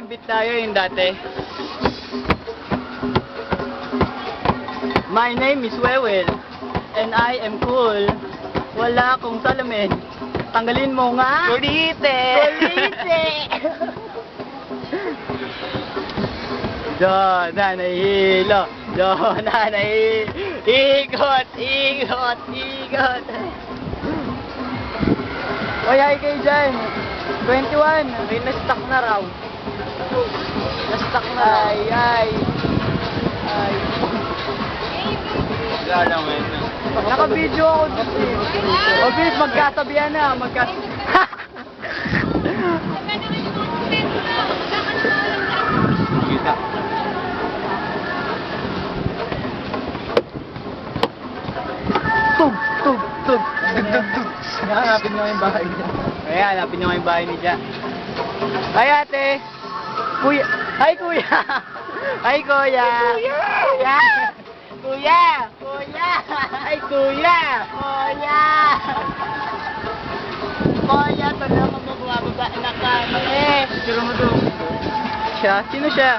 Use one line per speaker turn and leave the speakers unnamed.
Beat tayo yung dati. My name is Wewel and I am cool. Wala akong salamin. Tanggalin mo nga.
Kulite!
Kulite! Diyan na nahihilo. Diyan na nahihilo. Ikot, ikot, ikot. Oy, ay kayo dyan. 21.
May na-stuck na raw. Na-stuck na raw.
Ay, ay. Ay.
Wala lang yun.
Naka-video ako dito eh. O, bilis, magkatabihan na.
Kita.
Tug, tug, tug. Dug, dug, dug. Hanapin nyo yung bahay niya. Kaya, hanapin nyo yung bahay ni Jack. Ay, ate. Kuya. Ay, kuya. Ay, kuya. Kuya. Kuya. Kuya. Ay, kuya. Kuya. Kuya, talaga ka magbababa na kami. Sino mo doon? Siya? Sino siya?